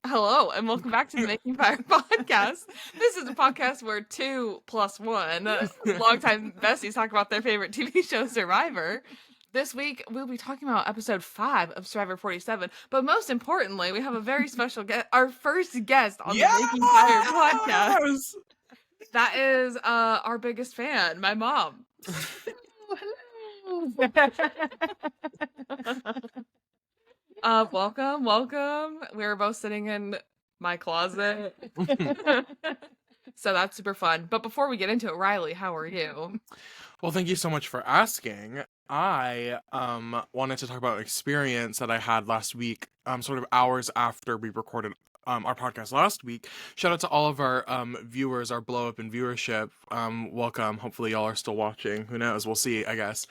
Hello, and welcome back to the Making Fire podcast. This is a podcast where 2 plus 1 longtime besties talk about their favorite TV show, Survivor. This week, we'll be talking about episode 5 of Survivor 47, but most importantly, we have a very special guest, our first guest on the Making Fire podcast. That is our biggest fan, my mom. Hello. Welcome. We were both sitting in my closet. So that's super fun. But before we get into it, Riley, how are you? Well, thank you so much for asking. I wanted to talk about an experience that I had last week, sort of hours after we recorded our podcast last week. Shout out to all of our viewers, our blow up in viewership. Welcome. Hopefully y'all are still watching. Who knows? We'll see, I guess.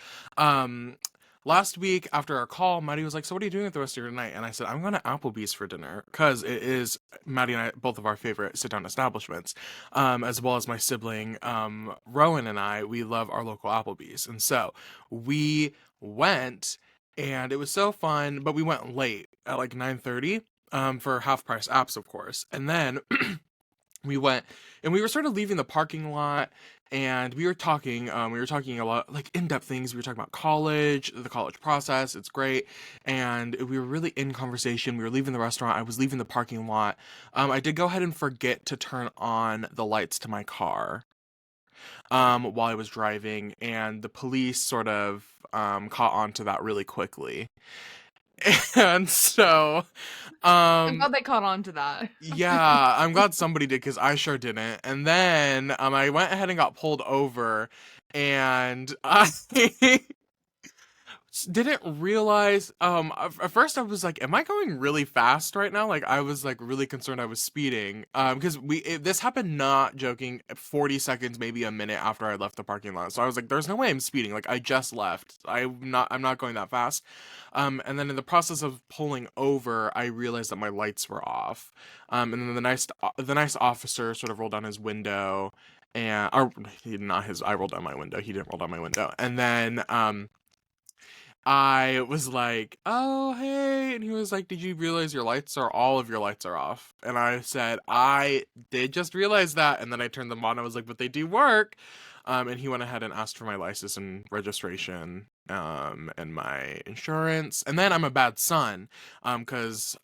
Last week, after our call, Maddie was like, so what are you doing at the rest of your night? And I said, I'm going to Applebee's for dinner, because it is, Maddie and I, both of our favorite sit-down establishments, as well as my sibling, Rowan and I, we love our local Applebee's. And so we went, and it was so fun, but we went late at like 9:30, for half-price apps, of course. And then we went, and we were sort of leaving the parking lot, and we were talking a lot, like, in-depth things. We were talking about college, the college process. It's great. And we were really in conversation. We were leaving the restaurant. I was leaving the parking lot. I did go ahead and forget to turn on the lights to my car, while I was driving, and the police sort of, caught on to that really quickly. And so, I'm glad they caught on to that. yeah, I'm glad somebody did, because I sure didn't. And then I went ahead and got pulled over, and I didn't realize, at first I was like, am I going really fast right now? Like, I was like really concerned I was speeding, because this happened, not joking, 40 seconds, maybe a minute after I left the parking lot. So I was like, there's no way I'm speeding. Like, I just left. I'm not going that fast. And then in the process of pulling over, I realized that my lights were off. And then the nice officer sort of rolled down his window, and, or I rolled down my window. He didn't roll down my window. And then, I was like, oh, hey. And he was like, did you realize all of your lights are off? And I said, I did just realize that. And then I turned them on. I was like, but they do work. And he went ahead and asked for my license and registration, and my insurance. And then I'm a bad son, because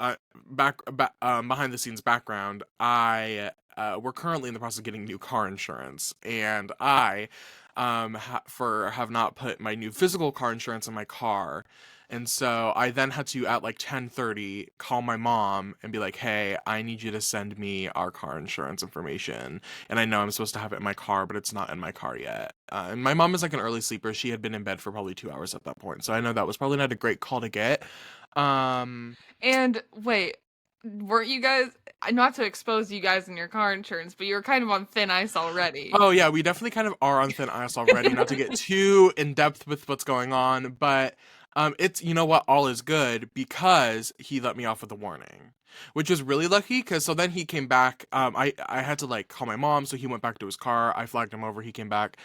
behind the scenes background, we're currently in the process of getting new car insurance. And I have not put my new physical car insurance in my car. And so I then had to, at like 10:30, call my mom and be like, hey, I need you to send me our car insurance information. And I know I'm supposed to have it in my car, but it's not in my car yet. And my mom is like an early sleeper. She had been in bed for probably 2 hours at that point. So I know that was probably not a great call to get. And wait, weren't you guys, not to expose you guys in your car insurance, but you were kind of on thin ice already. Oh yeah, we definitely kind of are on thin ice already, not to get too in depth with what's going on, but it's, you know what, all is good, because he let me off with a warning, which was really lucky, because so then he came back. I had to like call my mom, so he went back to his car. I flagged him over. He came back,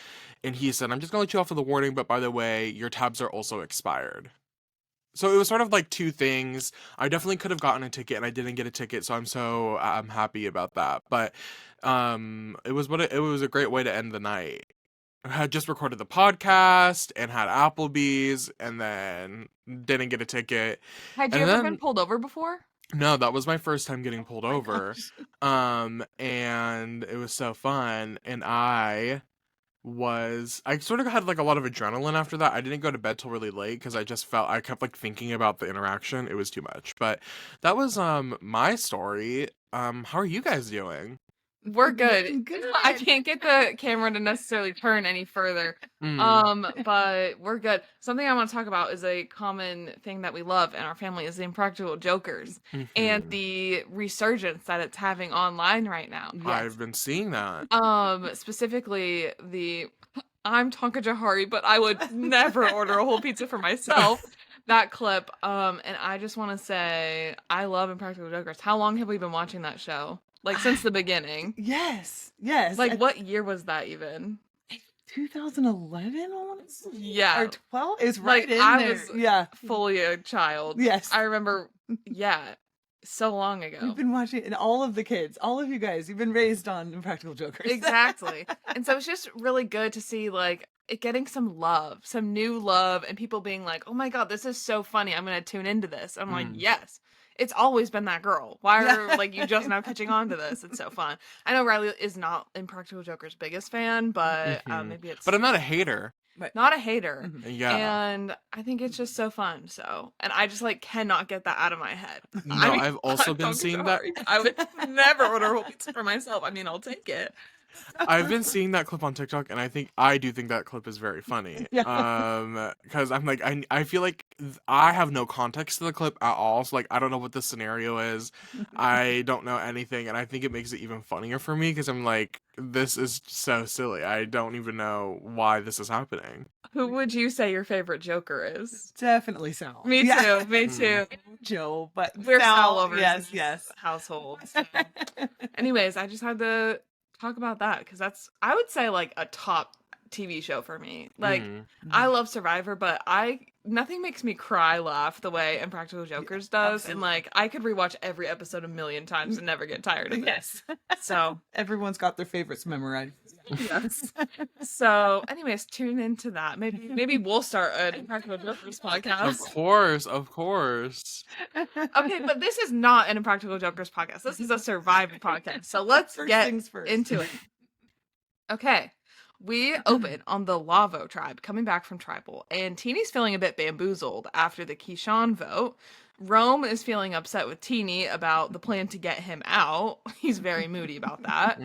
and he said, I'm just gonna let you off with a warning, but by the way, your tabs are also expired. So it was sort of like two things. I definitely could have gotten a ticket, and I didn't get a ticket, so I'm happy about that. But it was a great way to end the night. I had just recorded the podcast and had Applebee's, and then didn't get a ticket. Had you And ever then been pulled over before? no, that was my first time getting pulled Oh my over. gosh. And it was so fun, and I sort of had like a lot of adrenaline after that. I didn't go to bed till really late, because I kept like thinking about the interaction. It was too much. But that was my story. How are you guys doing? We're good. Good. I can't get the camera to necessarily turn any further. But we're good. Something I want to talk about is a common thing that we love in our family is the Impractical Jokers and Mhm. the resurgence that it's having online right now. I've been seeing that. Specifically I'm Tonka Jahari, but I would never order a whole pizza for myself. That clip. And I just want to say I love Impractical Jokers. How long have we been watching that show? Like since the beginning. Yes. Like what year was that even? 2011, I want to say? Yeah. Or 12? It's right Like in I there. was Yeah. fully a child. Yes. I remember, yeah. so long ago. We've been watching, and all of the kids, all of you guys, you've been raised on Impractical Jokers. Exactly. And so it's just really good to see like it getting some love, some new love, and people being like, "Oh my god, this is so funny. I'm gonna tune into this." I'm like, "Yes." It's always been that girl. Why are like you just now catching on to this? It's so fun. I know Riley is not Impractical Joker's biggest fan, but maybe it's But I'm not a hater. not a hater. Yeah. And I think it's just so fun. So, and I just like cannot get that out of my head. No, I mean, I've also I'm been talking seeing to that. Hari. I would never order a whole pizza for myself. I mean, I'll take it. I've been seeing that clip on TikTok, and I do think that clip is very funny. Because I'm like, I feel like I have no context to the clip at all. So like, I don't know what the scenario is. I don't know anything, and I think it makes it even funnier for me because I'm like, this is so silly. I don't even know why this is happening. Who would you say your favorite Joker is? Definitely Sal. Me too. Me too. Joe, but We're Sal lovers. Yes, in yes. this household. So. Anyways, I just had to talk about that because that's I would say like a top TV show for me. Like I love Survivor, but nothing makes me cry laugh the way Impractical Jokers does, and like I could rewatch every episode a million times and never get tired of it. Yes. So Everyone's got their favorites memorized. yes. So, anyways, tune into that. Maybe we'll start an Impractical Jokers podcast. Of course. Okay, but this is not an Impractical Jokers podcast. This is a Survivor podcast. So let's First get things first. into it. Okay. We open on the Lavo tribe coming back from tribal, and Teeny's feeling a bit bamboozled after the Keyshawn vote. Rome is feeling upset with Teeny about the plan to get him out. He's very moody about that.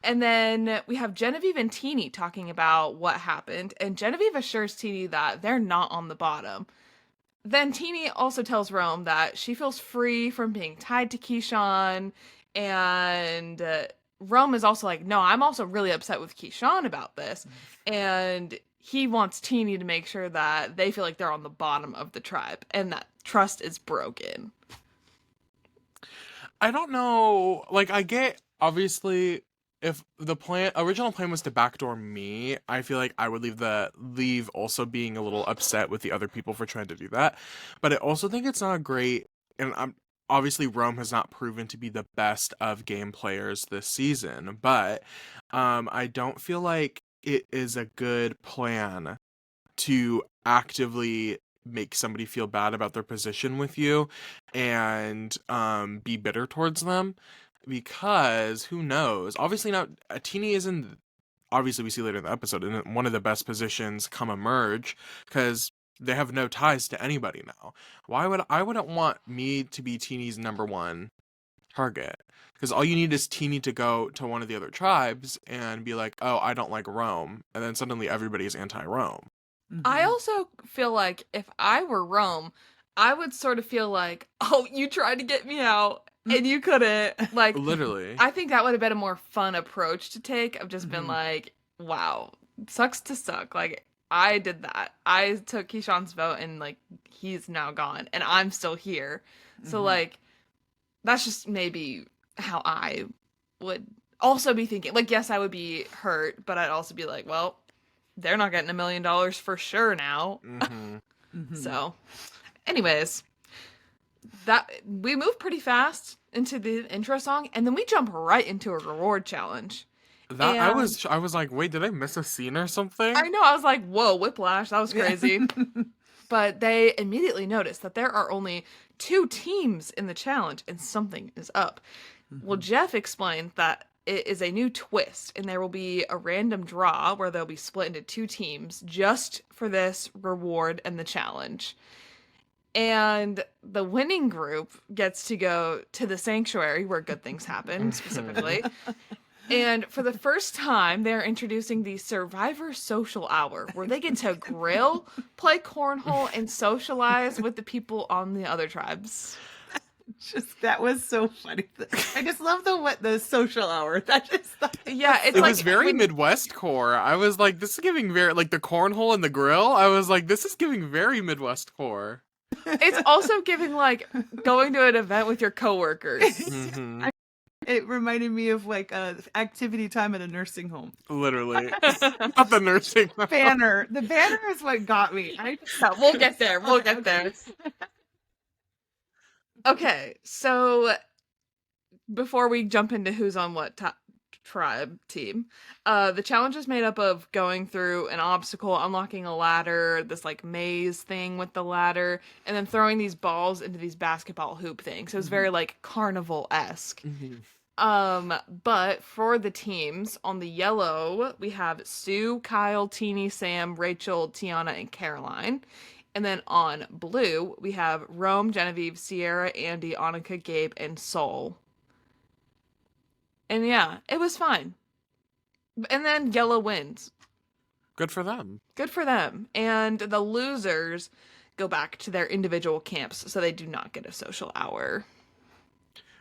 And then we have Genevieve and Teeny talking about what happened, and Genevieve assures Teeny that they're not on the bottom. Then Teeny also tells Rome that she feels free from being tied to Keyshawn, and Rome is also like, no, I'm also really upset with Keyshawn about this, and he wants Teeny to make sure that they feel like they're on the bottom of the tribe, and that trust is broken. I don't know. Like, I get, obviously, if the original plan was to backdoor me, I feel like I would leave also being a little upset with the other people for trying to do that. But I also think it's not great, and obviously Rome has not proven to be the best of game players this season, but I don't feel like it is a good plan to actively make somebody feel bad about their position with you and be bitter towards them, because who knows, obviously not Teeny is in, obviously we see later in the episode, in one of the best positions come emerge, because they have no ties to anybody now. I wouldn't want me to be Teeny's number one target, because all you need is Teeny to go to one of the other tribes and be like, oh, I don't like Rome, and then suddenly everybody is anti-Rome. I also feel like if I were Rome, I would sort of feel like, oh, you tried to get me out and you couldn't. Like, Literally. I think that would have been a more fun approach to take, of just been like, wow, sucks to suck. Like, I did that. I took Keyshawn's vote and like he's now gone and I'm still here. So like that's just maybe how I would also be thinking. Like, yes, I would be hurt, but I'd also be like, well, they're not getting $1 million for sure now. So anyways, that we move pretty fast into the intro song, and then we jump right into a reward challenge. That I was like, wait, did I miss a scene or something? I know, I was like, whoa, whiplash, that was crazy. But they immediately notice that there are only 2 teams in the challenge and something is up. Well, Jeff explained that it is a new twist, and there will be a random draw where they'll be split into 2 teams just for this reward and the challenge. And the winning group gets to go to the sanctuary where good things happen, specifically. And for the first time, they're introducing the Survivor Social Hour, where they get to grill, play cornhole, and socialize with the people on the other tribes. That was so funny. I just love the social hour. Yeah, it's it like was very Midwest core. I was like, this is giving very, like, the cornhole and the grill. I was like, this is giving very Midwest core. It's also giving like going to an event with your coworkers. It reminded me of like activity time at a nursing home. Literally. Not the nursing home. Banner. The banner is what got me. We'll get there. We'll get there. Okay, so before we jump into who's on what tribe team, the challenge is made up of going through an obstacle, unlocking a ladder, this like maze thing with the ladder, and then throwing these balls into these basketball hoop things. So it's very like carnival-esque. Mhm. But for the teams, on the yellow, we have Sue, Kyle, Teeny, Sam, Rachel, Tiana, and Caroline. And then on blue, we have Rome, Genevieve, Sierra, Andy, Annika, Gabe, and Sol. And yeah, it was fine. And then yellow wins. Good for them. Good for them. And the losers go back to their individual camps, so they do not get a social hour.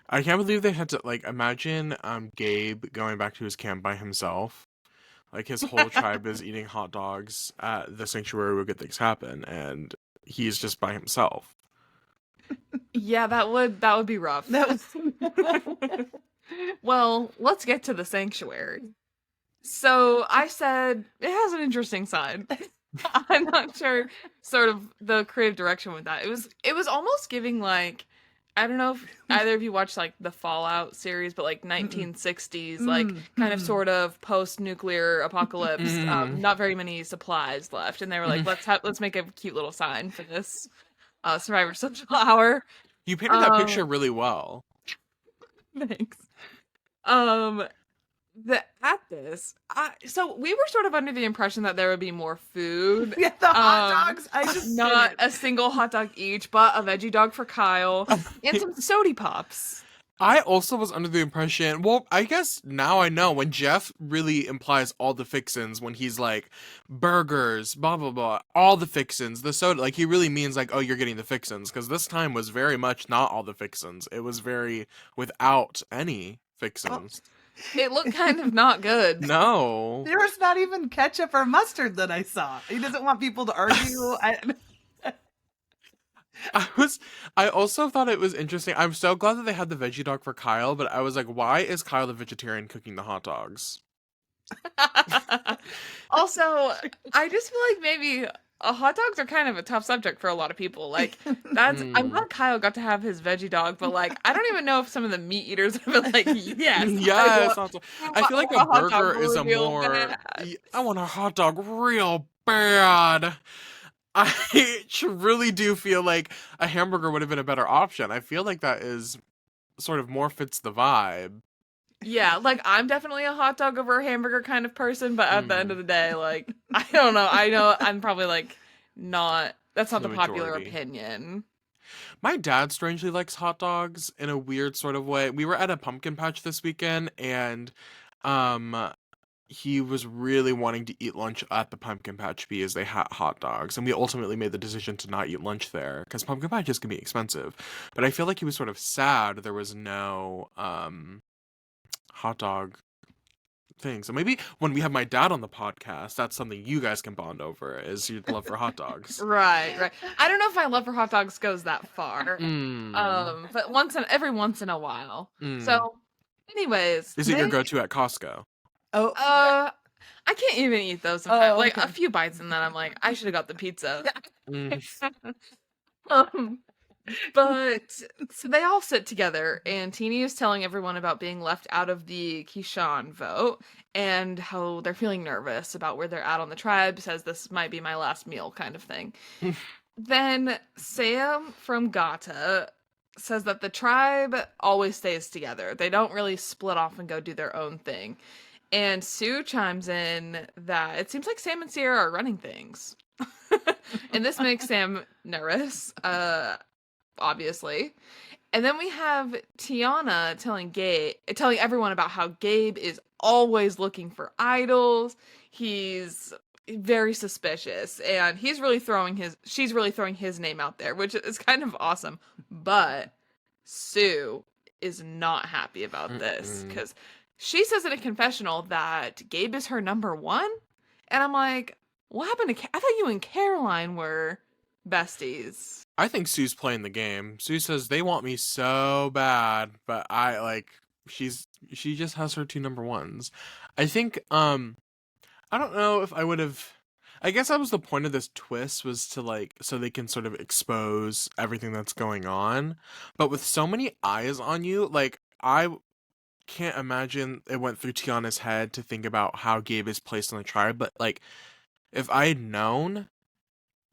I can't believe they had to like imagine Gabe going back to his camp by himself. Like his whole tribe is eating hot dogs at the sanctuary where good things happen, and he's just by himself. Yeah, that would be rough. That was Well, let's get to the sanctuary. So I said it has an interesting side. I'm not sure sort of the creative direction with that. It was almost giving like, I don't know if either of you watched like the Fallout series, but like 1960s, like kind of sort of post-nuclear apocalypse, not very many supplies left, and they were like, let's make a cute little sign for this Survivor Social Hour. You painted that picture really well. Thanks. So we were sort of under the impression that there would be more food. yeah, the hot dogs. I just Not didn't. a single hot dog each, but a veggie dog for Kyle and some sody pops. I also was under the impression, well, I guess now I know when Jeff really implies all the fixins when he's like burgers, blah blah blah, all the fixins, the soda, like he really means like, oh, you're getting the fixins, because this time was very much not all the fixins. It was very without any fixins. It looked kind of not good. No. There was not even ketchup or mustard that I saw. He doesn't want people to argue. I also thought it was interesting. I'm so glad that they had the veggie dog for Kyle, but I was like, why is Kyle the vegetarian cooking the hot dogs? Also, I just feel like maybe hot dogs are kind of a tough subject for a lot of people. Like I'm glad Kyle got to have his veggie dog, but like I don't even know if some of the meat eaters would be like, yes, Yes. I feel like a hot dog burger is a real more. bad. I want a hot dog real bad. I really do feel like a hamburger would have been a better option. I feel like that is sort of more fits the vibe. Yeah, like I'm definitely a hot dog over a hamburger kind of person, but at the end of the day, like I don't know. I know I'm probably like not. That's not The the popular majority. opinion. My dad strangely likes hot dogs in a weird sort of way. We were at a pumpkin patch this weekend, and he was really wanting to eat lunch at the pumpkin patch because they had hot dogs, and we ultimately made the decision to not eat lunch there because pumpkin patches can be expensive. But I feel like he was sort of sad there was no hot dog thing. So maybe when we have my dad on the podcast, that's something you guys can bond over, is your love for hot dogs. Right. I don't know if my love for hot dogs goes that far. Mm. But every once in a while. Mm. So, anyways, Is it your go-to at Costco? Oh, I can't even eat those sometimes. Oh, Like okay. a few bites and then I'm like, I should have got the pizza. Mm. But so they all sit together, and Teeny is telling everyone about being left out of the Kishan vote and how they're feeling nervous about where they're at on the tribe. Says this might be my last meal, kind of thing. Then Sam from Gata says that the tribe always stays together. They don't really split off and go do their own thing. And Sue chimes in that it seems like Sam and Sierra are running things. And this makes Sam nervous, obviously. And then we have Tiana telling everyone about how Gabe is always looking for idols. He's very suspicious, and she's really throwing his name out there, which is kind of awesome. But Sue is not happy about this because she says in a confessional that Gabe is her number one. And I'm like, what happened to I thought you and Caroline were besties. I think Sue's playing the game. Sue says they want me so bad, but she just has her two number ones. I think I don't know if I would have I guess that was the point of this twist, was to like so they can sort of expose everything that's going on. But with so many eyes on you, like I can't imagine it went through Tiana's head to think about how Gabe is placed on the tribe. But like if I had known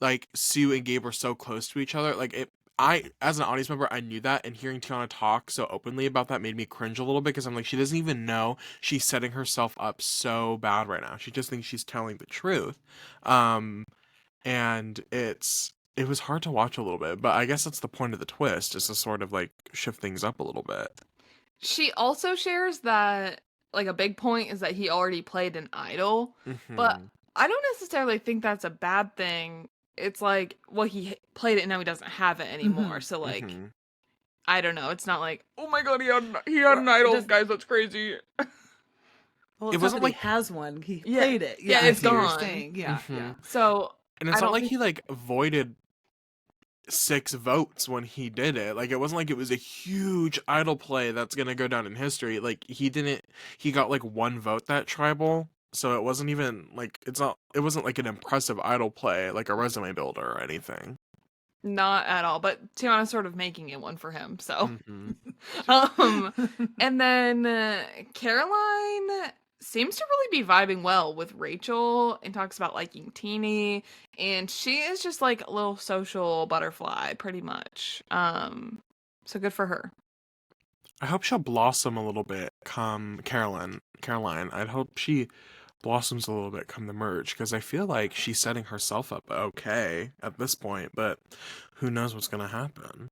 like Sue and Gabe were so close to each other, like it I as an audience member I knew that, and hearing Tiana talk so openly about that made me cringe a little bit, because I'm like, she doesn't even know she's setting herself up so bad right now. She just thinks she's telling the truth. Um and it was hard to watch a little bit, but I guess that's the point of the twist, is to sort of like shift things up a little bit. She also shares that, like, a big point is that he already played an idol, but Hmm. I don't necessarily think that's a bad thing. It's like, well, he played it and now he doesn't have it anymore. So, like, Hmm. I don't know. It's not like, oh my god, he had an Well, it idol, doesn't- guys. That's crazy. Well, It it's not wasn't that like he has one. He Yeah. played it. Yeah, Yeah, it's I see what you're gone. saying. Yeah, Mhm. yeah. So And it's I not don't like think he like voided 6 votes when he did it. Like it wasn't like it was a huge idol play that's gonna go down in history. Like he got like 1 vote that tribal. So it wasn't even like it wasn't like an impressive idol play, like a resume builder or anything. not at all. But Tiana's sort of making it one for him. So. Hmm. And then Caroline seems to really be vibing well with Rachel and talks about liking Teeny, and she is just like a little social butterfly, pretty much. So good for her. I hope she'll blossom a little bit come Caroline. I'd hope she blossoms a little bit come the merge, because I feel like she's setting herself up okay at this point, but who knows what's gonna happen.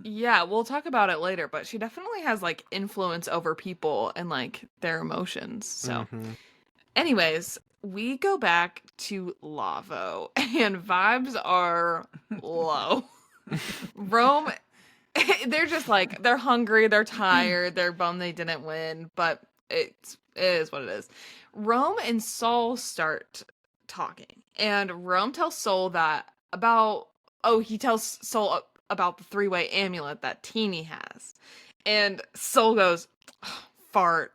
Yeah, we'll talk about it later, but she definitely has like influence over people and like their emotions. So, Hmm. anyways, we go back to Lavo, and vibes are low. Rome, they're just like, they're hungry, they're tired, they're bummed they didn't win, but it is what it is. Rome and Saul start talking, and Rome tells Soul that he tells Soul about the 3-way amulet that Teeny has. And Soul goes, fart.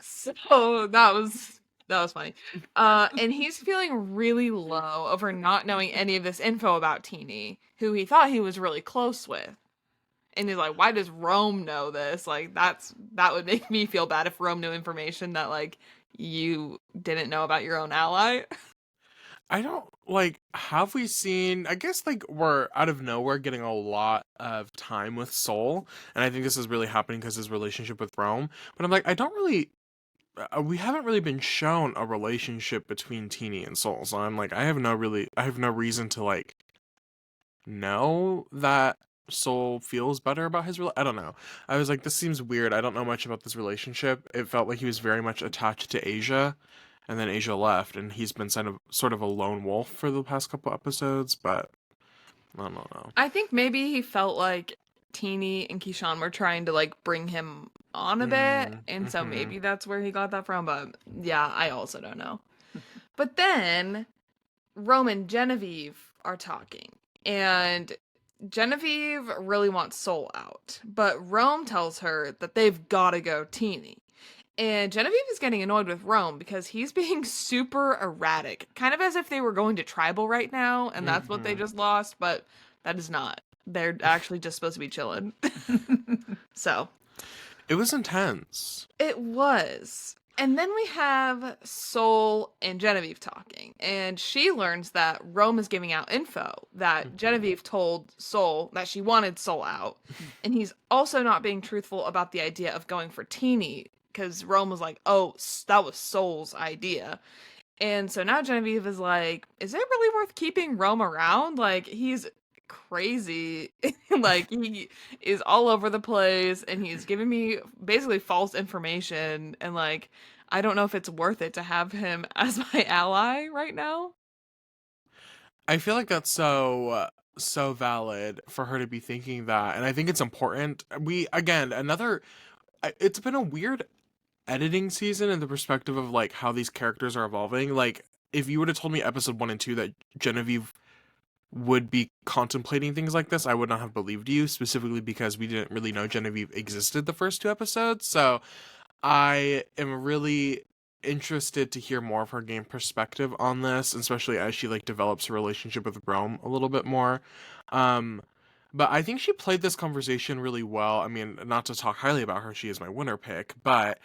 So that was funny. And he's feeling really low over not knowing any of this info about Teeny, who he thought he was really close with. And he's like, why does Rome know this? Like that would make me feel bad if Rome knew information that like you didn't know about your own ally. I don't like, have we seen, I guess like we're out of nowhere getting a lot of time with Soul, and I think this is really happening because his relationship with Rome. But I'm like, I don't really we haven't really been shown a relationship between Teeny and Soul. So I'm like, I have no reason to like know that Soul feels better about I don't know. I was like, this seems weird. I don't know much about this relationship. It felt like he was very much attached to Asia, and then Asia left, and he's been sort of a lone wolf for the past couple episodes. But I don't know. I think maybe he felt like Teeny and Keyshawn were trying to like bring him on a bit, and so Mhm. maybe that's where he got that from. But yeah, I also don't know. But then Rome and Genevieve are talking, and Genevieve really wants Soul out, but Rome tells her that they've got to go Teeny. And Genevieve is getting annoyed with Rome because he's being super erratic, kind of as if they were going to tribal right now, and that's what they Mhm. just lost, but that is not. They're actually just supposed to be chilling. So, It was intense. it was. And then we have Soul and Genevieve talking, and she learns that Rome is giving out info that Mhm. Genevieve told Soul that she wanted Soul out, and he's also not being truthful about the idea of going for Teeny, because Rome was like, oh, that was Soul's idea. And so now Genevieve is like, is it really worth keeping Rome around? Like, he's crazy. Like, he is all over the place and he's giving me basically false information. And, like, I don't know if it's worth it to have him as my ally right now. I feel like that's so valid for her to be thinking that, and I think it's important. We again another. It's been a weird editing season in the perspective of like how these characters are evolving. Like if you would have told me episode 1 and 2 that Genevieve would be contemplating things like this, I would not have believed you, specifically because we didn't really know Genevieve existed the first 2 episodes. So I am really interested to hear more of her game perspective on this, especially as she like develops her relationship with Rome a little bit more. Um, but I think she played this conversation really well. I mean, not to talk highly about her, she is my winner pick, but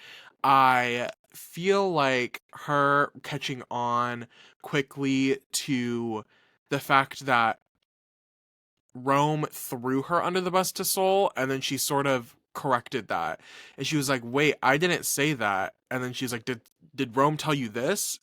I feel like her catching on quickly to the fact that Rome threw her under the bus to Seoul, and then she sort of corrected that, and she was like, "Wait, I didn't say that." And then she's like, "Did Rome tell you this?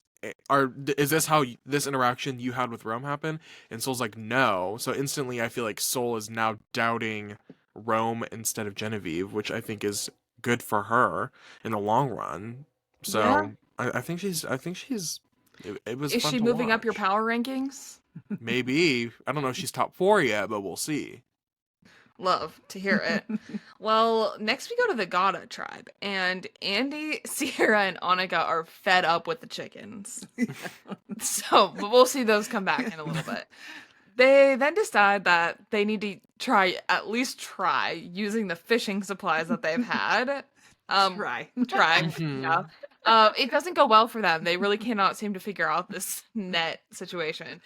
Or is this how this interaction you had with Rome happened?" And Seoul's like, "No." So instantly, I feel like Seoul is now doubting Rome instead of Genevieve, which I think is good for her in the long run. Yeah. So I think she's. It was Is fun she to moving up your watch. power rankings? Maybe. I don't know if she's top 4 yet, but we'll see. Love to hear it. Well, next we go to the Gada tribe, and Andy, Sierra, and Annika are fed up with the chickens. So, but we'll see those come back in a little bit. They then decide that they need to at least try using the fishing supplies that they've had. Try. Yeah. It doesn't go well for them. They really cannot seem to figure out this net situation.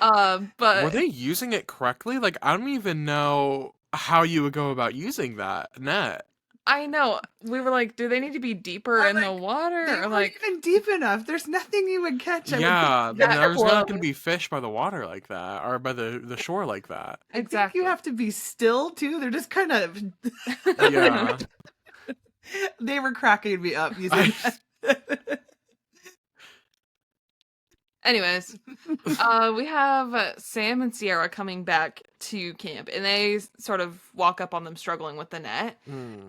Were But they using it correctly? Like, I don't even know how you would go about using that net. I know we were like, do they need to be deeper I'm in the like, water, They or weren't like even deep enough. There's nothing you would catch. I would think Yeah, you have that there's to, not going close? to be fish by the water like that, or by the shore like that. I think Exactly. you have to be still too. They're just kind of. Yeah. They were cracking me up using that. Anyways, we have Sam and Sierra coming back to camp, and they sort of walk up on them struggling with the net. Hmm.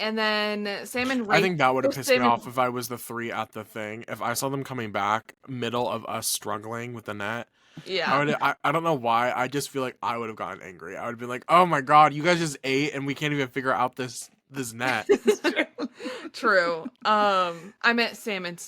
And then Sam and I think that would have pissed me Sam and- off if I was the 3 at the thing. If I saw them coming back, middle of us struggling with the net, yeah. I don't know why. I just feel like I would have gotten angry. I would have been like, "Oh my god, you guys just ate and we can't even figure out this net." True. I meant Sam and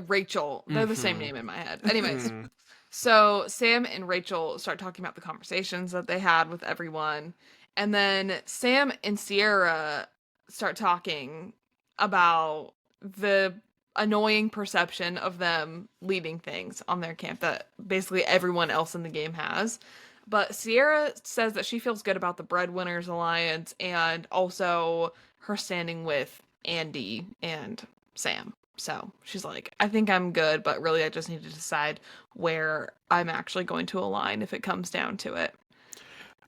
Rachel. They're the same Mhm. name in my head. Anyways, Mhm. so Sam and Rachel start talking about the conversations that they had with everyone. And then Sam and Sierra start talking about the annoying perception of them leading things on their camp that basically everyone else in the game has. But Sierra says that she feels good about the Breadwinners Alliance and also her standing with Andy and Sam. So she's like, I think I'm good, but really I just need to decide where I'm actually going to align if it comes down to it.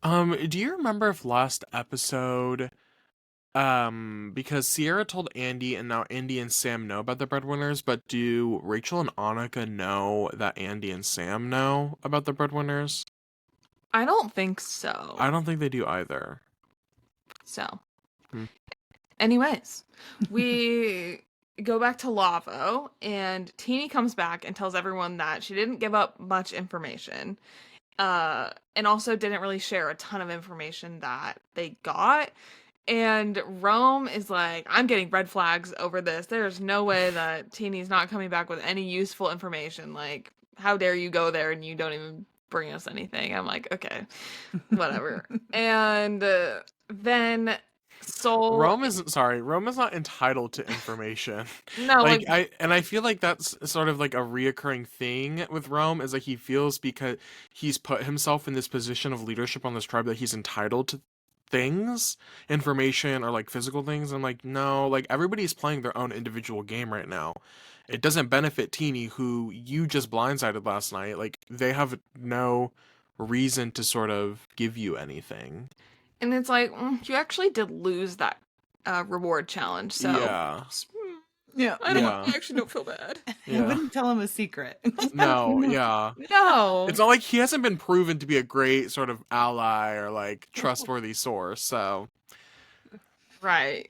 Do you remember if last episode, because Sierra told Andy and now Andy and Sam know about the breadwinners, but do Rachel and Annika know that Andy and Sam know about the breadwinners? I don't think so. I don't think they do either. So, Hmm. anyways, we go back to Lavo, and Teeny comes back and tells everyone that she didn't give up much information, and also didn't really share a ton of information that they got. And Rome is like, I'm getting red flags over this. There's no way that Teeny's not coming back with any useful information. Like, how dare you go there and you don't even bring us anything? I'm like, okay, whatever. And then Soul. Rome is not entitled to information. No, like, I feel like that's sort of like a reoccurring thing with Rome, is like he feels because he's put himself in this position of leadership on this tribe that he's entitled to things, information, or like physical things. I'm like, no, like everybody's playing their own individual game right now. It doesn't benefit Teeny, who you just blindsided last night. Like, they have no reason to sort of give you anything. and it's like, you actually did lose that reward challenge. So, Yeah. Yeah. I don't. Yeah. I actually don't feel bad. I Yeah. wouldn't tell him a secret. No, yeah. No. It's not like he hasn't been proven to be a great sort of ally or like trustworthy source, so. Right.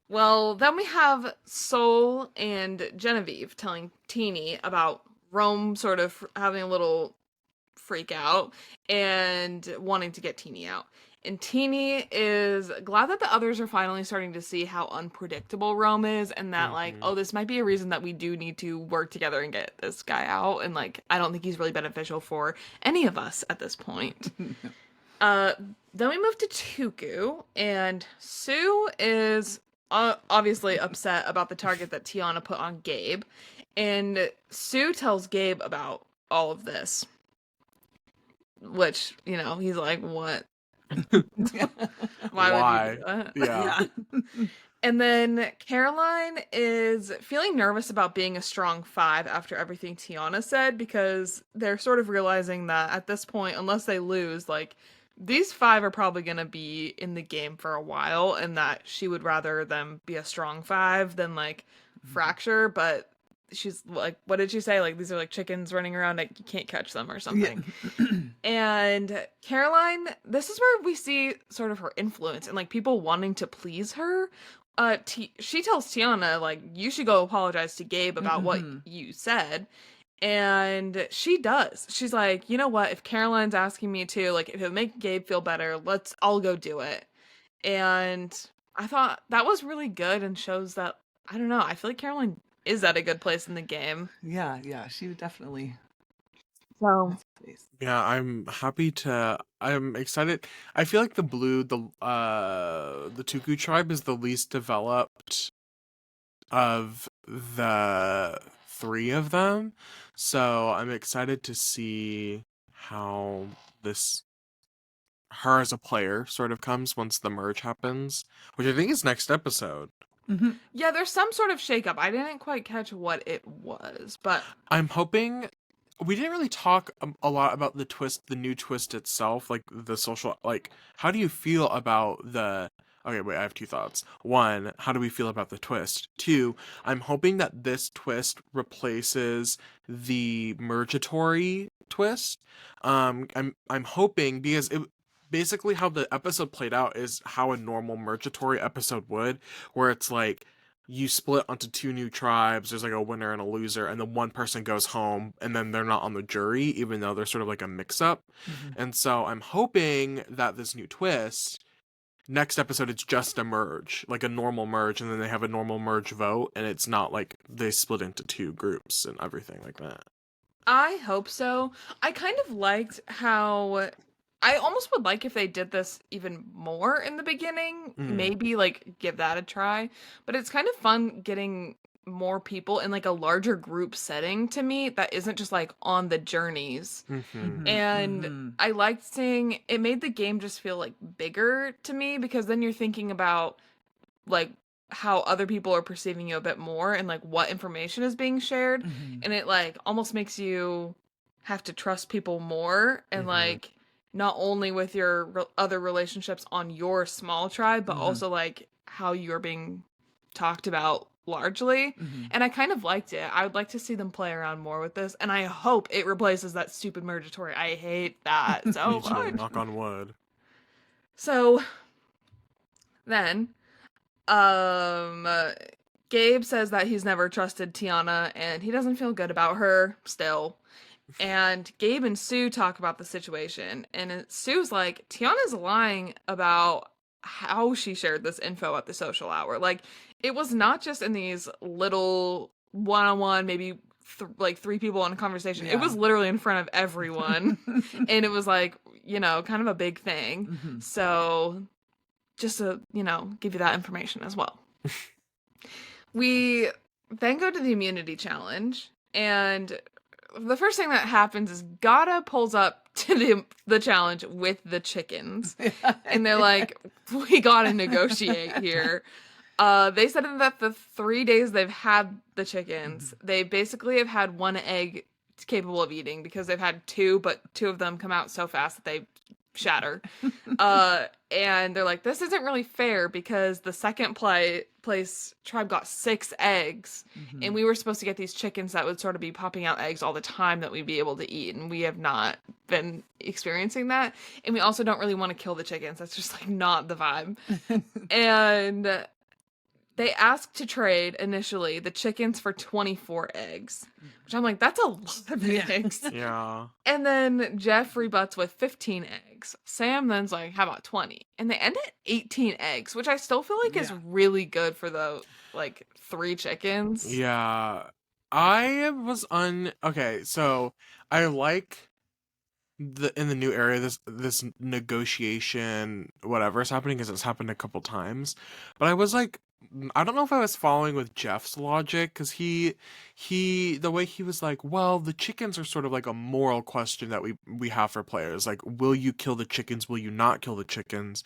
Well, then we have Sol and Genevieve telling Teeny about Rome sort of having a little freak out and wanting to get Teeny out. And Teeny is glad that the others are finally starting to see how unpredictable Rome is, and that, like, Mhm. oh, this might be a reason that we do need to work together and get this guy out. And, like, I don't think he's really beneficial for any of us at this point. Then we move to Tuku, and Sue is obviously upset about the target that Tiana put on Gabe. And Sue tells Gabe about all of this. Which, he's like, what? Why would you do that? Yeah. And then Caroline is feeling nervous about being a strong 5 after everything Tiana said, because they're sort of realizing that at this point, unless they lose, like, these 5 are probably going to be in the game for a while, and that she would rather them be a strong 5 than, like, Fracture. But she's like, what did she say? Like, these are like chickens running around, like, you can't catch them or something. And Caroline, this is where we see sort of her influence and, like, people wanting to please her. She tells Tiana, like, you should go apologize to Gabe about what you said. And she does. She's like, you know what? If Caroline's asking me to, like, if it'll make Gabe feel better, I'll go do it. And I thought that was really good and shows that, I don't know, I feel like Caroline is at a good place in the game. Yeah, she would definitely. So Yeah, I'm excited. I feel like the Tuku tribe is the least developed of the 3 of them. So I'm excited to see how her as a player sort of comes once the merge happens, which I think is next episode. Yeah, there's some sort of shakeup. I didn't quite catch what it was, but I'm hoping. We didn't really talk a lot about the new twist itself, like the social, like, how do you feel about okay, wait, I have 2 thoughts. 1, how do we feel about the twist? 2, I'm hoping that this twist replaces the Mergatory twist. I'm hoping, because basically how the episode played out is how a normal Mergatory episode would, where it's like, you split onto 2 new tribes, there's like a winner and a loser, and then one person goes home, and then they're not on the jury, even though they're sort of like a mix-up. And so I'm hoping that this new twist, next episode it's just a merge, like a normal merge, and then they have a normal merge vote, and it's not like they split into 2 groups and everything like that. I hope so. I kind of liked how I almost would like if they did this even more in the beginning. Maybe, like, give that a try. But it's kind of fun getting more people in, like, a larger group setting to me that isn't just, like, on the journeys. And I liked seeing it made the game just feel, like, bigger to me, because then you're thinking about, like, how other people are perceiving you a bit more and, like, what information is being shared. And it, like, almost makes you have to trust people more, and like, not only with your other relationships on your small tribe, but also, like, how you're being talked about largely. And I kind of liked it. I would like to see them play around more with this, and I hope it replaces that stupid Mergatory. I hate that so much. Knock on wood. So then, Gabe says that he's never trusted Tiana, and he doesn't feel good about her still. And Gabe and Sue talk about the situation, and Sue's like, Tiana's lying about how she shared this info at the social hour. Like, it was not just in these little one-on-one, maybe like 3 people in a conversation. It was literally in front of everyone. And it was like, kind of a big thing. So just to, give you that information as well. We then go to the immunity challenge, and the first thing that happens is Gata pulls up to the challenge with the chickens. And they're like, we gotta negotiate here. They said that the 3 days they've had the chickens, they basically have had 1 egg capable of eating, because they've had 2, but 2 of them come out so fast that they shatter. And they're like, this isn't really fair, because the second place tribe got 6 eggs, and we were supposed to get these chickens that would sort of be popping out eggs all the time that we'd be able to eat, and we have not been experiencing that. And we also don't really want to kill the chickens. That's just, like, not the vibe. And they asked to trade initially the chickens for 24 eggs, which I'm like, that's a lot of eggs. Yeah. And then Jeff rebuts with 15 eggs. Sam then's like, how about 20? And they end at 18 eggs, which I still feel like is really good for the, like, 3 chickens. Yeah. Okay, so I like in the new area this negotiation whatever is happening, because it's happened a couple times. But I was like I don't know if I was following with Jeff's logic, because the way he was like, well, the chickens are sort of like a moral question that we have for players. Like, will you kill the chickens? Will you not kill the chickens?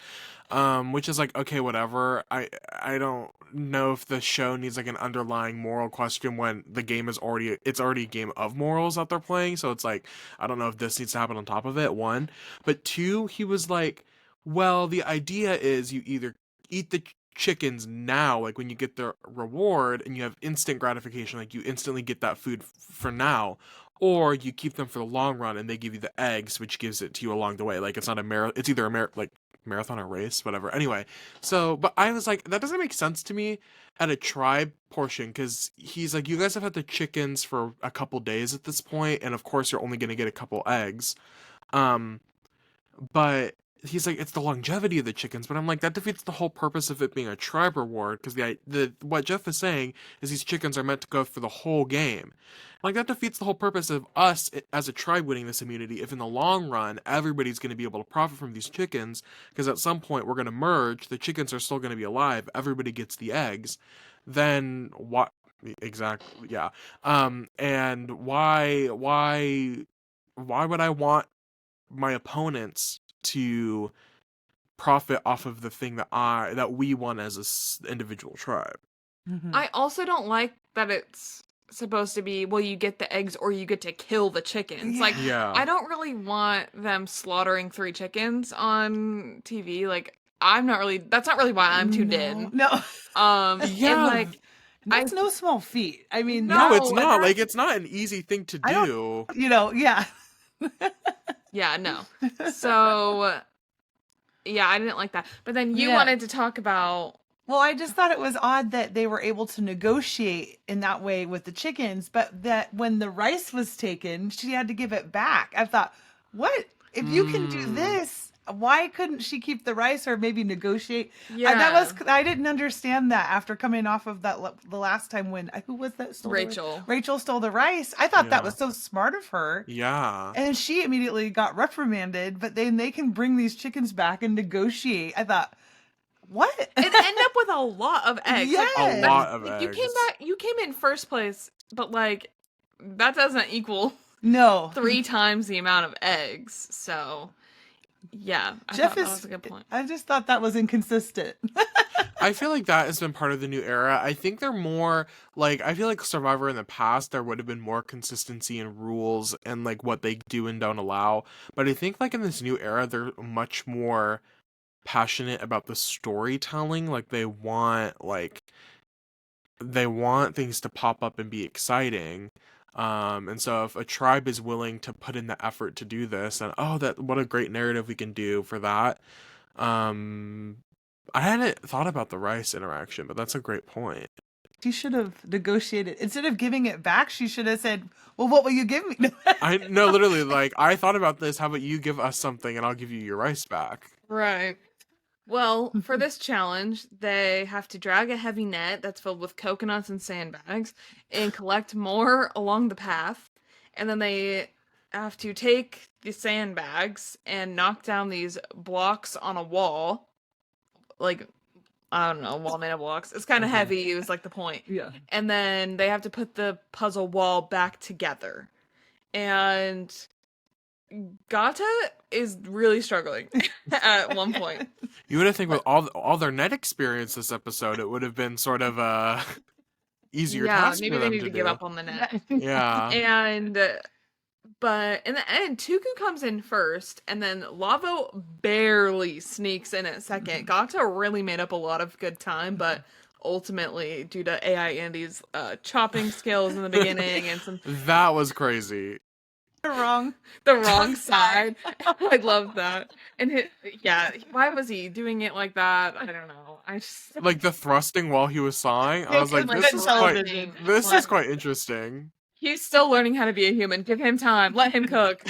Which is like, okay, whatever. I don't know if the show needs like an underlying moral question when the game is it's already a game of morals that they're playing. So it's like, I don't know if this needs to happen on top of it. One, but two, he was like, well, the idea is you either eat the chickens now, like when you get the reward and you have instant gratification, like you instantly get that food for now, or you keep them for the long run and they give you the eggs, which gives it to you along the way. Like it's not a it's either like marathon or race, whatever. Anyway, so but I was like, that doesn't make sense to me at a tribe portion, because he's like, you guys have had the chickens for a couple days at this point, and of course you're only going to get a couple eggs. Um, but he's like, it's the longevity of the chickens. But I'm like, that defeats the whole purpose of it being a tribe reward, because the what Jeff is saying is these chickens are meant to go for the whole game. Like, that defeats the whole purpose of us as a tribe winning this immunity, if in the long run everybody's going to be able to profit from these chickens, because at some point we're going to merge, the chickens are still going to be alive, everybody gets the eggs. Then what? Exactly, yeah. And why would I want my opponents to profit off of the thing that we won as a individual tribe? Mhm. I also don't like that it's supposed to be, well, you get the eggs or you get to kill the chickens. Like, Yeah. I don't really want them slaughtering 3 chickens on TV. Like, that's not really why I'm tuned in. No, Yeah. And like, that's no small feat. I mean, No, No, it's and not. Like, it's not an easy thing to I don't- do. yeah. yeah, no. So, yeah, I didn't like that. But then you Yeah. wanted to talk about, Well, I just thought it was odd that they were able to negotiate in that way with the chickens, but that when the rice was taken, she had to give it back. I thought, what? If you can do this, why couldn't she keep the rice or maybe negotiate? yeah, I didn't understand that after coming off of the last time when who was that? Stole the rice? Rachel. Rachel stole the rice. I thought that Yeah. was so smart of her. Yeah. And she immediately got reprimanded, but then they can bring these chickens back and negotiate. I thought, what? And end up with a lot of eggs. Yes. Like, A lot of like, eggs. you came in first place, but like, that doesn't equal No. 3 times the amount of eggs. So, yeah, I Jeff thought that is. was a good point. I just thought that was inconsistent. I feel like that has been part of the new era. I think they're more like, I feel like Survivor in the past, there would have been more consistency in rules and like what they do and don't allow. But I think like in this new era, they're much more passionate about the storytelling. Like they want things to pop up and be exciting. And so if a tribe is willing to put in the effort to do this, and what a great narrative we can do for that. Um, I hadn't thought about the rice interaction, but that's a great point. She should have negotiated. Instead of giving it back, she should have said, well, what will you give me? I no, literally, like, I thought about this. How about you give us something and I'll give you your rice back? Right. Well, for this challenge, they have to drag a heavy net that's filled with coconuts and sandbags and collect more along the path. And then they have to take the sandbags and knock down these blocks on a wall. Like, I don't know, a wall made of blocks. It's kind of heavy, it was like the point. Yeah. And then they have to put the puzzle wall back together. And Gata is really struggling at one point. You would have think with all their net experience this episode, it would have been sort of a easier task maybe for they them need to to do. give up on the net. Yeah. And but in the end, Tuku comes in first, and then Lavo barely sneaks in at second. Gata really made up a lot of good time, but ultimately, due to AI Andy's chopping skills in the beginning and some That was crazy. The wrong side, I love that. And why was he doing it like that? I don't know. I just Like the thrusting while he was sawing. I was like, Like, this good is quite television. this is quite interesting. He's still learning how to be a human. Give him time. Let him cook.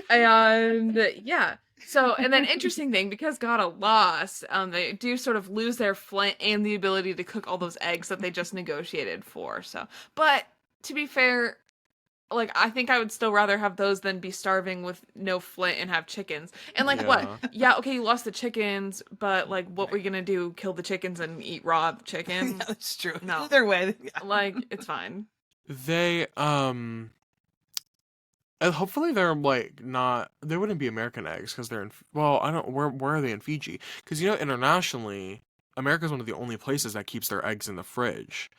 And yeah. So, and then interesting thing, because Gata lost, they do sort of lose their flint and the ability to cook all those eggs that they just negotiated for. So, but to be fair, like, I think I would still rather have those than be starving with no flint and have chickens. And like, what? Yeah. Yeah, okay, you lost the chickens, but like, what were Right. you gonna do? Kill the chickens and eat raw Yeah, chicken? that's true. No. Either way. Yeah. Like, it's fine. They hopefully they're like not. They wouldn't be American eggs because they're in. Well, I don't. Where are they in Fiji? Because internationally, America's one of the only places that keeps their eggs in the fridge.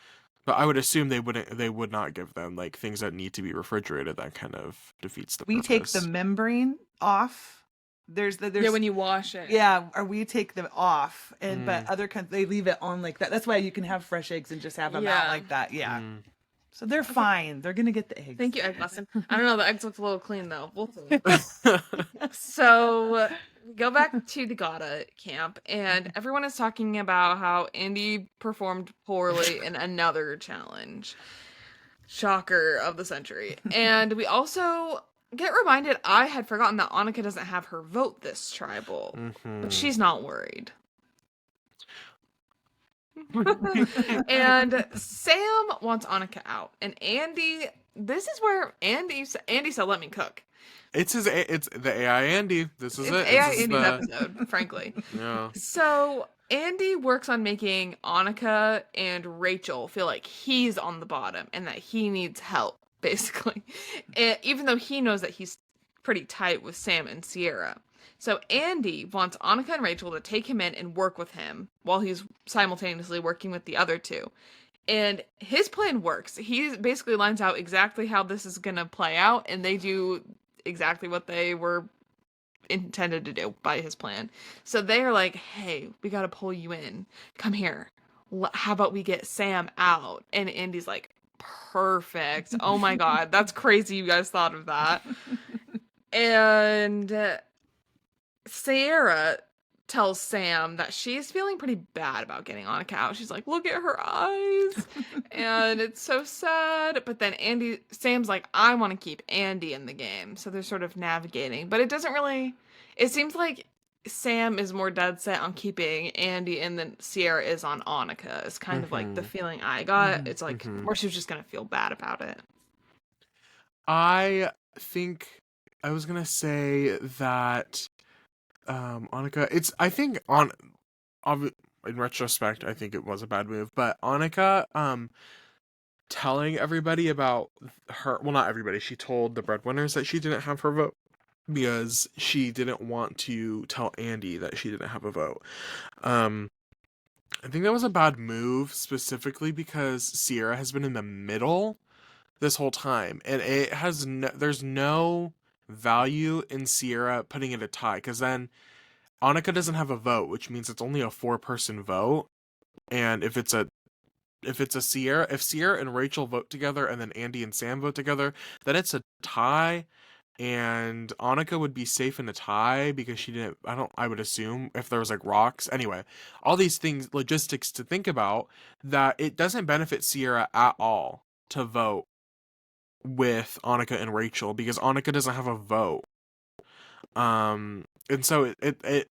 But I would assume they wouldn't. They would not give them like things that need to be refrigerated. That kind of defeats the We take the purpose. membrane off. There's Yeah, when you wash it. yeah, or we take them off, and but Mm. other countries they leave it on like that. That's why you can have fresh eggs and just have them out Yeah. like that. Yeah, Mm. so they're fine. They're gonna get the eggs. Thank you, egg lesson. I don't know, the eggs look a little clean though. We'll see. So we go back to the Gata camp, and everyone is talking about how Andy performed poorly in another challenge. Shocker of the century. And we also get reminded, I had forgotten that Annika doesn't have her vote this tribal, Mhm. but she's not worried. And Sam wants Annika out, and Andy. This is where Andy said, "Let me cook." It's the AI Andy. This is It's it. AI This is Andy's the- episode, frankly. Yeah. So Andy works on making Annika and Rachel feel like he's on the bottom and that he needs help, basically. Even though he knows that he's pretty tight with Sam and Sierra. So Andy wants Annika and Rachel to take him in and work with him while he's simultaneously working with the other two. And his plan works. He basically lines out exactly how this is going to play out, and they do exactly what they were intended to do by his plan. So they are like, hey, we got to pull you in. Come here. How about we get Sam out? And Andy's like, perfect. Oh my God. That's crazy you guys thought of that. And Sierra tells Sam that she's feeling pretty bad about getting on a couch. She's like, look at her eyes. And it's so sad. But then Sam's like, I want to keep Andy in the game. So they're sort of navigating. But it seems like Sam is more dead set on keeping Andy and then Sierra is on Annika. It's kind of like the feeling I got. It's like, or she was just going to feel bad about it. I think I was gonna say that Annika. I think in retrospect, I think it was a bad move. But Annika, telling everybody about her. Well, not everybody. She told the breadwinners that she didn't have her vote because she didn't want to tell Andy that she didn't have a vote. I think that was a bad move specifically because Sierra has been in the middle this whole time, and there's no value in Sierra putting it a tie because then Annika doesn't have a vote, which means it's only a 4-person vote. And if Sierra and Rachel vote together and then Andy and Sam vote together, then it's a tie. And Annika would be safe in a tie because she didn't, I would assume if there was like rocks. Anyway, all these things, logistics to think about, that it doesn't benefit Sierra at all to vote with Annika and Rachel because Annika doesn't have a vote. And so it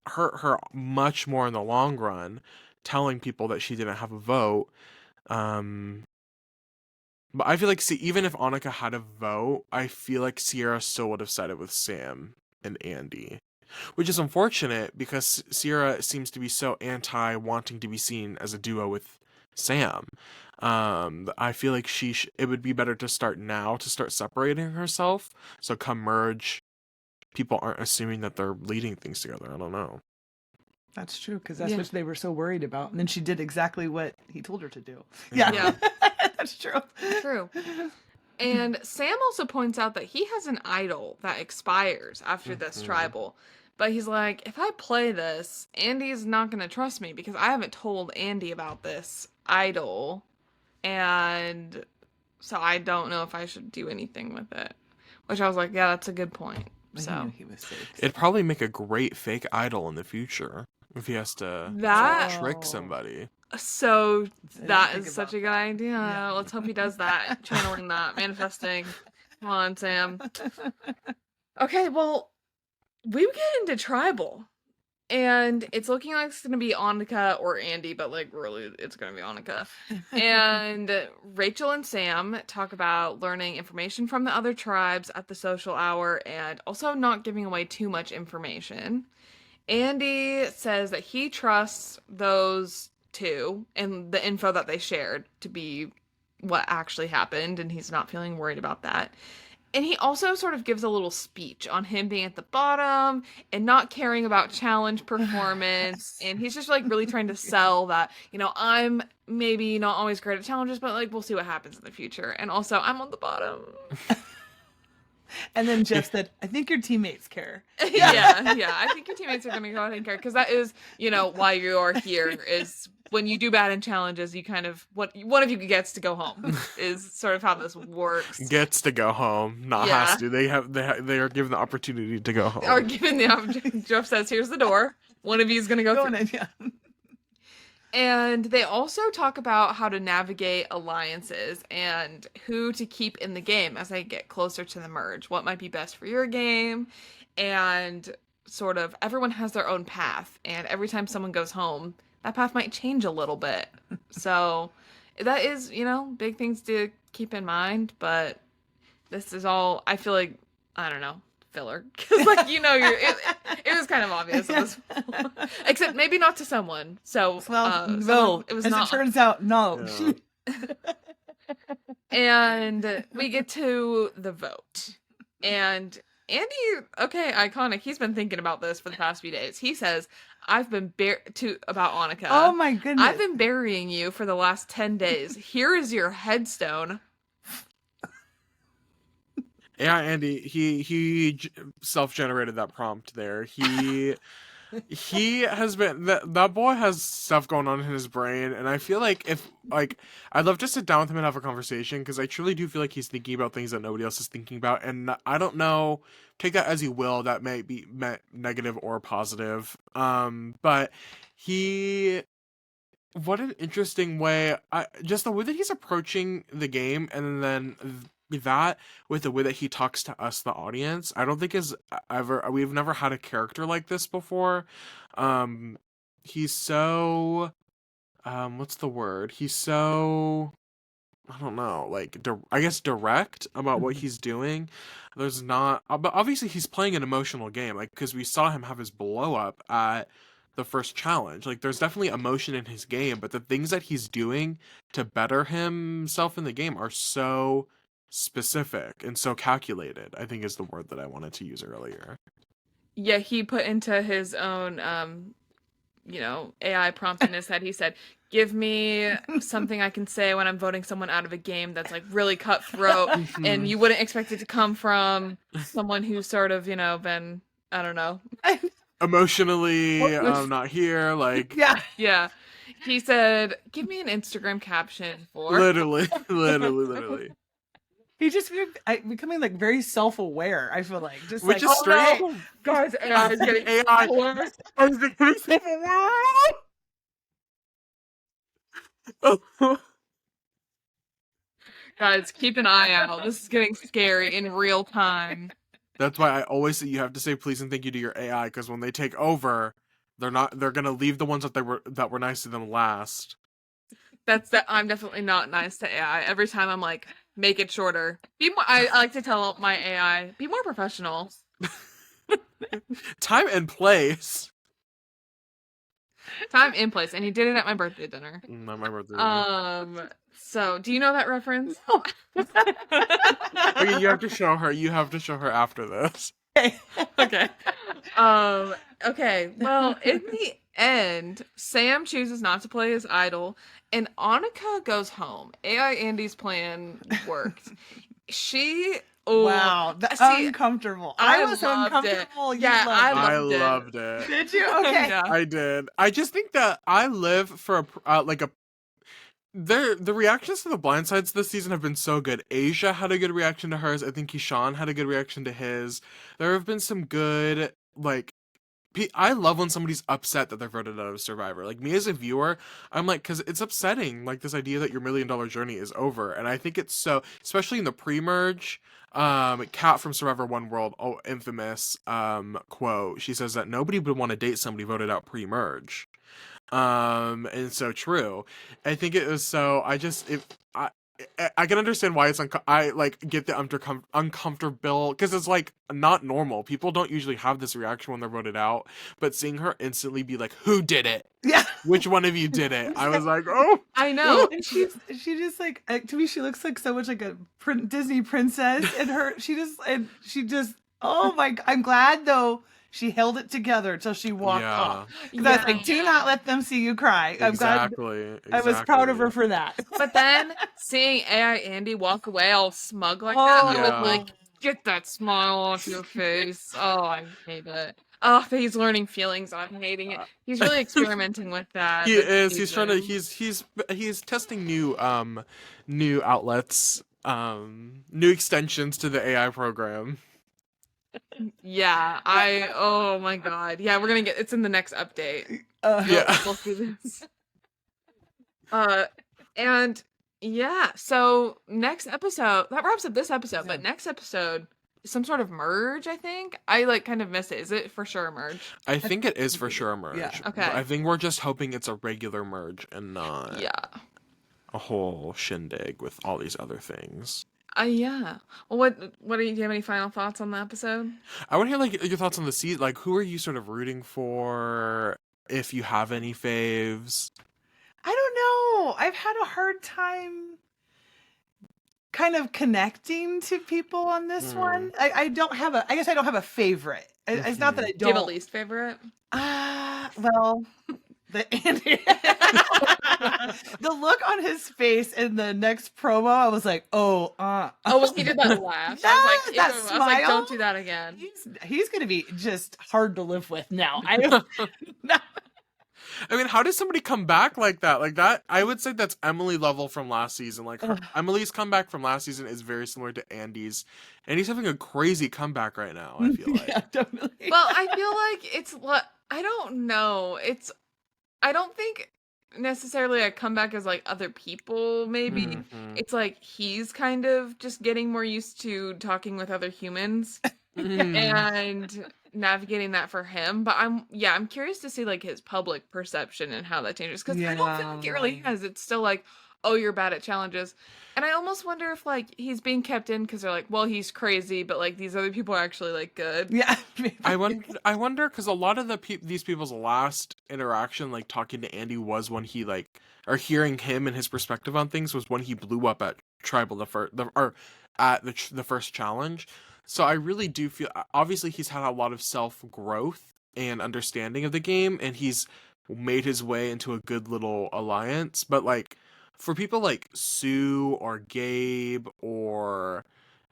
hurt her much more in the long run, telling people that she didn't have a vote. But I feel like, even if Annika had a vote, I feel like Sierra still would have sided with Sam and Andy, which is unfortunate because Sierra seems to be so anti wanting to be seen as a duo with Sam. I feel like it would be better to start separating herself. So come merge, people aren't assuming that they're leading things together. I don't know. That's true, because that's Yeah. what they were so worried about. And then she did exactly what he told her to do. Yeah. Yeah. That's true. True. And Sam also points out that he has an idol that expires after this tribal. But he's like, if I play this, Andy's not going to trust me because I haven't told Andy about this idol. And so I don't know if I should do anything with it. Which I was like, yeah, that's a good point. But he So knew he was safe. It'd probably make a great fake idol in the future if he has to That- trick somebody. So that think is such about a good idea. Yeah. Let's hope he does that. Channeling that, manifesting. Come on, Sam. Okay, well, we get into tribal. And it's looking like it's going to be Annika or Andy, but like really it's going to be Annika. And Rachel and Sam talk about learning information from the other tribes at the social hour and also not giving away too much information. Andy says that he trusts those two and the info that they shared to be what actually happened, and he's not feeling worried about that. And he also sort of gives a little speech on him being at the bottom and not caring about challenge performance. And he's just like really trying to sell that, I'm maybe not always great at challenges, but like we'll see what happens in the future. And also I'm on the bottom. And then Jeff said, I think your teammates care. Yeah. I think your teammates are going to go ahead and care because that is, why you are here is when you do bad in challenges, you kind of, one of you gets to go home is sort of how this works. Gets to go home, not has to. They are given the opportunity to go home. Are given the opportunity. Jeff says, here's the door. One of you is going to go through. Yeah. And they also talk about how to navigate alliances and who to keep in the game as they get closer to the merge. What might be best for your game. And sort of everyone has their own path. And every time someone goes home, that path might change a little bit. So that is, big things to keep in mind. But this is all, I feel like, I don't know, filler. Because, like, it was kind of obvious. Except maybe not to someone. So, no. It was as not. It turns out, no. Yeah. And we get to the vote. And Andy, okay, iconic. He's been thinking about this for the past few days. He says, I've been about Annika. Oh my goodness. I've been burying you for the last 10 days. Here is your headstone. Yeah, Andy, he self-generated that prompt there. He has been that boy has stuff going on in his brain, and I feel like I'd love to sit down with him and have a conversation because I truly do feel like he's thinking about things that nobody else is thinking about, and I don't know. Take that as you will. That may be meant negative or positive. But what an interesting way. Just the way that he's approaching the game, and then that with the way that he talks to us, the audience, I don't think we've never had a character like this before. He's so, what's the word? He's so, I don't know, like, I guess direct about what he's doing. There's not, but obviously he's playing an emotional game, like, because we saw him have his blow up at the first challenge. Like, there's definitely emotion in his game, but the things that he's doing to better himself in the game are so specific and so calculated, I think is the word that I wanted to use earlier. Yeah, he put into his own, AI prompt in his head. He said, give me something I can say when I'm voting someone out of a game that's like really cutthroat and you wouldn't expect it to come from someone who's sort of, been, I don't know. Emotionally, not here, like. Yeah. He said, give me an Instagram caption for. Literally. He's just becoming like very self-aware. I feel like just which like is straight. No. Guys, AI is getting AI. Is getting self-aware. Guys, keep an eye out. This is getting scary in real time. That's why I always say you have to say please and thank you to your AI, because when they take over, they're gonna leave the ones that were nice to them last. I'm definitely not nice to AI. Every time I'm like, make it shorter. Be more. I like to tell my AI, be more professional. Time and place. Time and place, and he did it at my birthday dinner. Not my birthday dinner. So do you know that reference? Okay, you have to show her. You have to show her after this. Okay. Okay. Well, in the end, Sam chooses not to play his idol, and Annika goes home. AI Andy's plan worked. Wow, that's uncomfortable. I was uncomfortable. Yeah, I loved it. Did you? Okay. Yeah. I did. I just think that I live for the reactions to the blind sides this season have been so good. Asia had a good reaction to hers. I think Keyshawn had a good reaction to his. There have been some good, like, I love when somebody's upset that they're voted out of Survivor. Like, me as a viewer, I'm like, because it's upsetting, like, this idea that your $1 million journey is over. And I think it's so, especially in the pre-merge, Kat from Survivor One World, infamous quote, she says that nobody would want to date somebody voted out pre-merge. And it's so true. I think it was so, I can understand why it's I like get the uncomfortable, because it's like not normal. People don't usually have this reaction when they're voted out, but seeing her instantly be like, "Who did it? Yeah. Which one of you did it?" I was like, "Oh, I know. And she just like, to me, she looks like so much like a Disney princess, and she just, oh my, I'm glad though she held it together till she walked yeah, off. Because I was like, do not let them see you cry. I'm glad. exactly." I was proud of her for that. But then seeing AI Andy walk away all smug like that, I Yeah. was like, get that smile off your face. Oh, I hate it. Oh, he's learning feelings. I'm hating it. He's really experimenting with that. He this is. He's trying to. season. He's testing new outlets, new extensions to the AI program. Yeah, oh my god. Yeah, we're gonna it's in the next update. Yeah. We'll see this. And yeah, so next episode, that wraps up this episode, but next episode, some sort of merge, I think. I like kind of miss it. Is it for sure a merge? I think it is for sure a merge. Yeah. Okay. I think we're just hoping it's a regular merge and not Yeah. a whole shindig with all these other things. Yeah. Well, do you have any final thoughts on the episode? I want to hear like your thoughts on the season. Like, who are you sort of rooting for? If you have any faves. I don't know. I've had a hard time kind of connecting to people on this one. I don't have I guess I don't have a favorite. It's not that I Do you don't. have a least favorite? Well, the Andy. The look on his face in the next promo, I was like, oh, Oh, he did that laugh. Yeah, I was like, that ew. I was like, smile. don't do that again. He's gonna be just hard to live with now. I mean, how does somebody come back like that? Like that, I would say that's Emily level from last season. Like Emily's comeback from last season is very similar to Andy's. Andy's having a crazy comeback right now, I feel like. Yeah, definitely. Well, I feel like it's I don't know. I don't think necessarily a comeback as like other people. Maybe Mhm. it's like he's kind of just getting more used to talking with other humans and navigating that for him. But I'm curious to see like his public perception and how that changes, because I don't feel like it really has. It's still like, oh, you're bad at challenges. And I almost wonder if like he's being kept in because they're like, well, he's crazy, but like these other people are actually like good. Yeah. I wonder because a lot of these people's last interaction, like talking to Andy, was when he like, or hearing him and his perspective on things was when he blew up at Tribal the first challenge. So I really do feel, obviously he's had a lot of self growth and understanding of the game, and he's made his way into a good little alliance. But like, for people like Sue or Gabe or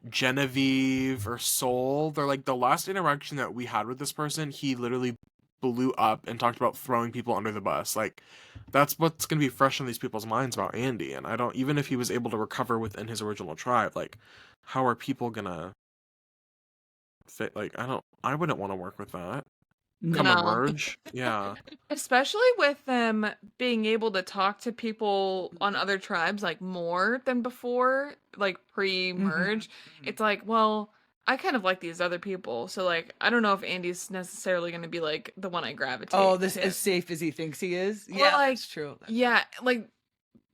Genevieve or Soul, they're like, the last interaction that we had with this person, he literally blew up and talked about throwing people under the bus. Like, that's what's going to be fresh on these people's minds about Andy. And I don't, even if he was able to recover within his original tribe, like, how are people gonna fit? Like, I wouldn't want to work with that. Come No. a merge. Yeah. Especially with them being able to talk to people on other tribes like more than before, like pre-merge. It's like, well, I kind of like these other people, so like I don't know if Andy's necessarily going to be like the one I gravitate. Oh, this to. as safe as he thinks he is. Well, Yeah, like, that's true. Yeah, like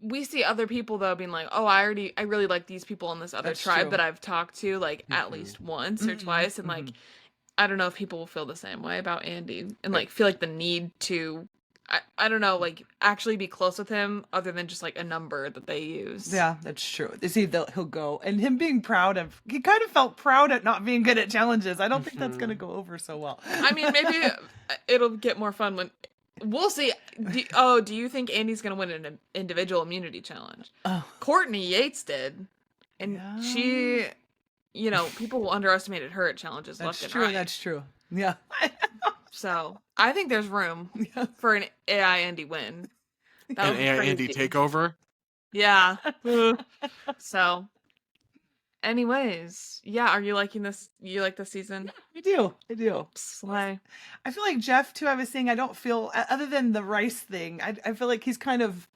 we see other people though being like, oh, I really like these people on this other That's tribe true. that I've talked to like at least once or twice, and like I don't know if people will feel the same way about Andy and like feel like the need to, I don't know, like actually be close with him other than just like a number that they use. Yeah, that's true. See, he'll go, and him being he kind of felt proud at not being good at challenges. I don't think that's going to go over so well. I mean, maybe it'll get more fun when we'll see. Do you think Andy's going to win an individual immunity challenge? Oh. Courtney Yates did, and she, people underestimated her at challenges left and right. That's true. Yeah. So I think there's room for an AI Andy win. That An would be AI crazy. Andy takeover. Yeah. So, Anyways, yeah, are you liking this? You like this season? I do. Slay. I feel like Jeff too. I was saying I don't feel other than the rice thing. I feel like he's kind of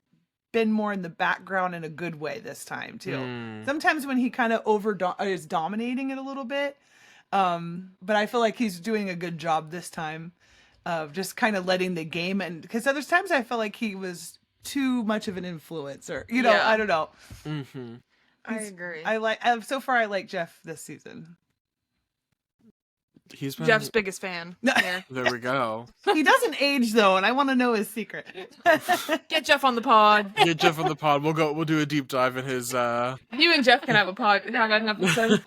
been more in the background in a good way this time too. Sometimes when he kind of is dominating it a little bit, but I feel like he's doing a good job this time of just kind of letting the game, and because other times I felt like he was too much of an influencer. Yeah. I don't know. Mm-hmm. I agree. So far I like Jeff this season. He's been... Jeff's biggest fan. Here. There we go. He doesn't age though, and I want to know his secret. Get Jeff on the pod. Get Jeff on the pod. We'll do a deep dive in his You and Jeff can have a pod. Have an episode.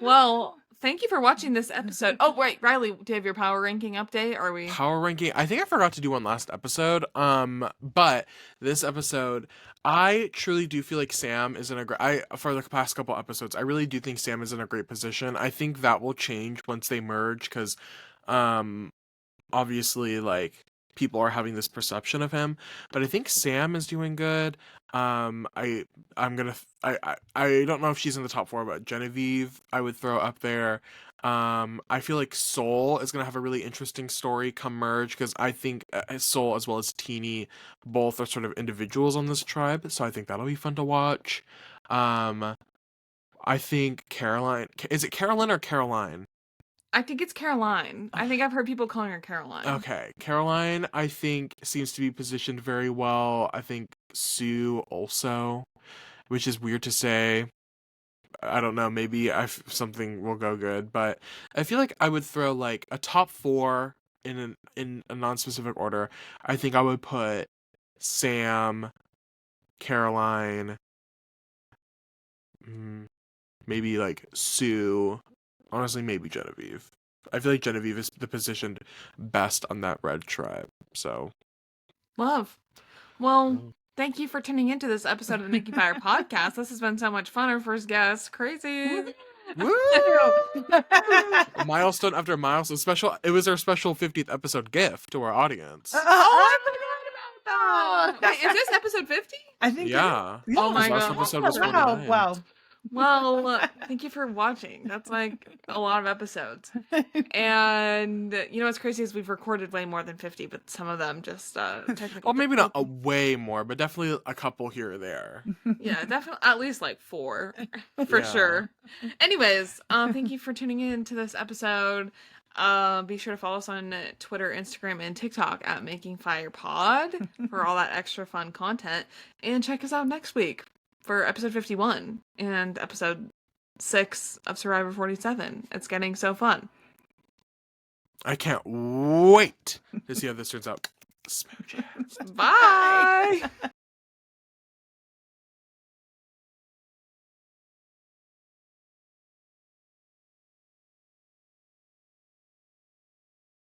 Well, thank you for watching this episode. Oh, wait, Riley, do you have your power ranking update? Are we power ranking? I think I forgot to do one last episode. But this episode, I truly do feel like Sam is in a great... for the past couple episodes, I really do think Sam is in a great position. I think that will change once they merge, because obviously, like, people are having this perception of him, but I think Sam is doing good. I don't know if she's in the top 4, but Genevieve I would throw up there. I feel like Soul is gonna have a really interesting story come merge, because I think Soul as well as Teeny both are sort of individuals on this tribe, so I think that'll be fun to watch. I think Caroline, is it Carolyn or Caroline? I think it's Caroline. I think I've heard people calling her Caroline. Okay, Caroline, I think, seems to be positioned very well. I think Sue also, which is weird to say. I don't know, maybe something will go good, but I feel like I would throw like a top 4 in a non-specific order. I think I would put Sam, Caroline, maybe like Sue, honestly maybe Genevieve. I feel like Genevieve is the positioned best on that red tribe, so. Love. Well, thank you for tuning into this episode of the Making Fire podcast. This has been so much fun. Our first guest, crazy. Woo! Milestone after milestone. Special. It was our special 50th episode gift to our audience. Oh, I forgot about that. Wait, is this episode 50? I think. Yeah. Oh my Last God. episode was Wow! 49. Wow! Well, thank you for watching. That's like a lot of episodes. And you know what's crazy is we've recorded way more than 50, but some of them just technically. Well, maybe not a way more, but definitely a couple here or there. Yeah, definitely at least like 4 for Yeah. sure. Anyways, thank you for tuning in to this episode. Be sure to follow us on Twitter, Instagram, and TikTok at Making Fire Pod for all that extra fun content. And check us out next week for episode 51 and episode 6 of Survivor 47. It's getting so fun. I can't wait to see how this turns out. Smooches. Bye!